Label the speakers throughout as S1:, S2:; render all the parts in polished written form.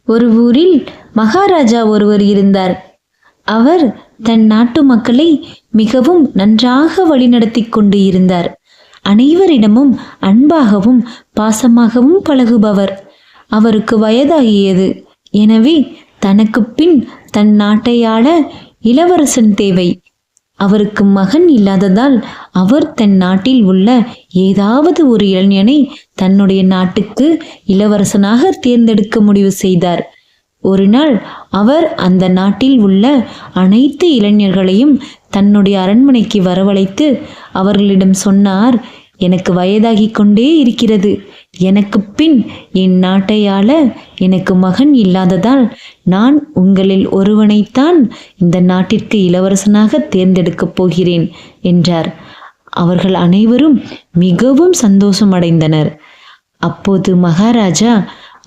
S1: ஒரு ஊரில் மகாராஜா ஒருவர் இருந்தார். அவர் தன் நாட்டு மக்களை மிகவும் நன்றாக வழிநடத்தி கொண்டு இருந்தார். அனைவரிடமும் அன்பாகவும் பாசமாகவும் பழகுபவர். அவருக்கு வயதாகியது. எனவே தனக்கு பின் தன் நாட்டை ஆள இளவரசன் தேவை. அவருக்கு மகன் இல்லாததால் அவர் தன் நாட்டில் உள்ள ஏதாவது ஒரு இளைஞனை தன்னுடைய நாட்டுக்கு இளவரசனாக தேர்ந்தெடுக்க முடிவு செய்தார். ஒரு நாள் அவர் அந்த நாட்டில் உள்ள அனைத்து இளைஞர்களையும் தன்னுடைய அரண்மனைக்கு வரவழைத்து அவர்களிடம் சொன்னார், எனக்கு வயதாகி கொண்டே இருக்கிறது. எனக்கு பின் என் நாட்டை ஆள எனக்கு மகன் இல்லாததால் நான் உங்களில் ஒருவனைத்தான் இந்த நாட்டிற்கு இளவரசனாக தேர்ந்தெடுக்கப் போகிறேன் என்றார். அவர்கள் அனைவரும் மிகவும் சந்தோஷமடைந்தனர். அப்போது மகாராஜா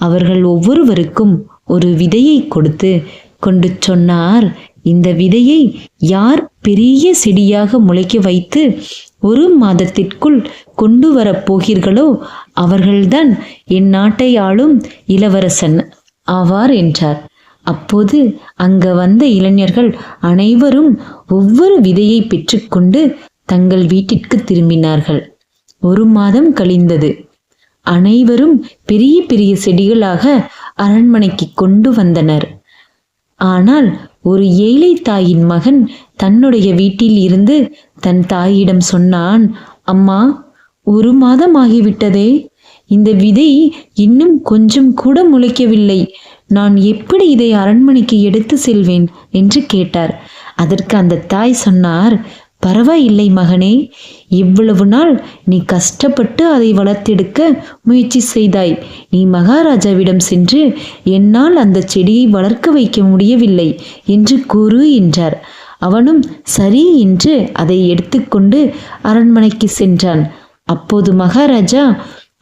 S1: அவர்கள் ஒவ்வொருவருக்கும் ஒரு விதையை கொடுத்து கொண்டு சொன்னார், இந்த விதையை யார் பெரிய செடியாக முளைக்க வைத்து 1 மாதத்திற்குள் கொண்டு வரப்போகிறீர்களோ அவர்கள்தான் என் நாட்டை ஆளும் இளவரசன் ஆவார் என்றார். அப்போது அங்க வந்த இளைஞர்கள் அனைவரும் ஒவ்வொரு விதையை பெற்றுக்கொண்டு தங்கள் வீட்டிற்கு திரும்பினார்கள். 1 மாதம் கழிந்தது. அனைவரும் பெரிய பெரிய செடிகளாக அரண்மனைக்கு கொண்டு வந்தனர். ஆனால் ஒரு ஏழை தாயின் மகன் தன்னுடைய வீட்டில் இருந்து தன் தாயிடம் சொன்னான், அம்மா, 1 மாதம் ஆகிவிட்டதே, இந்த விதை இன்னும் கொஞ்சம் கூட முளைக்கவில்லை. நான் எப்படி இதை அரண்மனைக்கு எடுத்து செல்வேன் என்று கேட்டார். அதற்கு அந்த தாய் சொன்னார், பரவாயில்லை மகனே, இவ்வளவு நாள் நீ கஷ்டப்பட்டு அதை வளர்த்தெடுக்க முயற்சி செய்தாய். நீ மகாராஜாவிடம் சென்று என்னால் அந்த செடியை வளர்க்க வைக்க முடியவில்லை என்று கூறு என்றார். அவனும் சரி என்று அதை எடுத்துக்கொண்டு அரண்மனைக்கு சென்றான். அப்போது மகாராஜா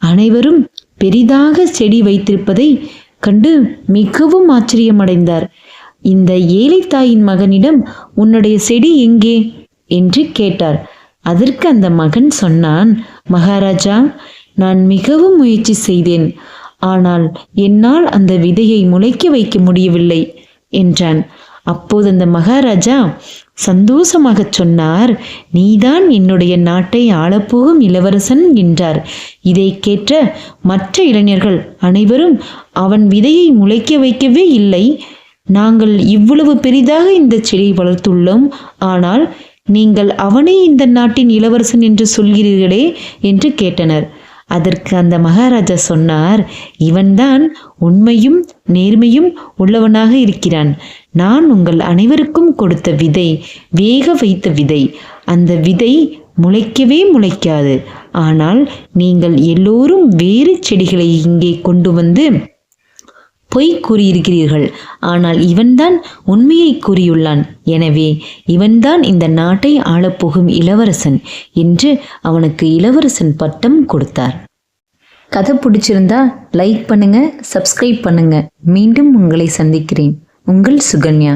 S1: அனைவரும் பெரிதாக செடி வைத்திருப்பதை கண்டு மிகவும் ஆச்சரியமடைந்தார். இந்த ஏழை தாயின் மகனிடம் உன்னுடைய செடி எங்கே என்று கேட்டார். அதற்கு அந்த மகன் சொன்னான், மகாராஜா, நான் மிகவும் முயற்சி செய்தேன். ஆனால் என்னால் அந்த விதையை முளைக்க வைக்க முடியவில்லை என்றான். அப்போது அந்த மகாராஜா சந்தோஷமாக சொன்னார், நீதான் என்னுடைய நாட்டை ஆளப்போகும் இளவரசன் என்றார். இதை கேட்ட மற்ற இளைஞர்கள் அனைவரும் அவன் விதையை முளைக்க வைக்கவே இல்லை. நாங்கள் இவ்வளவு பெரிதாக இந்த செடியை வளர்த்துள்ளோம். ஆனால் நீங்கள் அவனே இந்த நாட்டின் இளவரசன் என்று சொல்கிறீர்களே என்று கேட்டனர். அதற்கு அந்த மகாராஜா சொன்னார், இவன்தான் உண்மையும் நேர்மையும் உள்ளவனாக இருக்கிறான். நான் உங்கள் அனைவருக்கும் கொடுத்த விதை வேக வைத்த விதை. அந்த விதை முளைக்கவே முளைக்காது. ஆனால் நீங்கள் எல்லோரும் வேறு செடிகளை இங்கே கொண்டு வந்து பொய் கூறியிருக்கிறீர்கள். ஆனால் இவன்தான் உண்மையை கூறியுள்ளான். எனவே இவன்தான் இந்த நாட்டை ஆளப்போகும் இளவரசன் என்று அவனுக்கு இளவரசன் பட்டம் கொடுத்தார். கதை பிடிச்சிருந்தா லைக் பண்ணுங்க, சப்ஸ்கிரைப் பண்ணுங்க. மீண்டும் உங்களை சந்திக்கிறேன். உங்கள் சுகன்யா.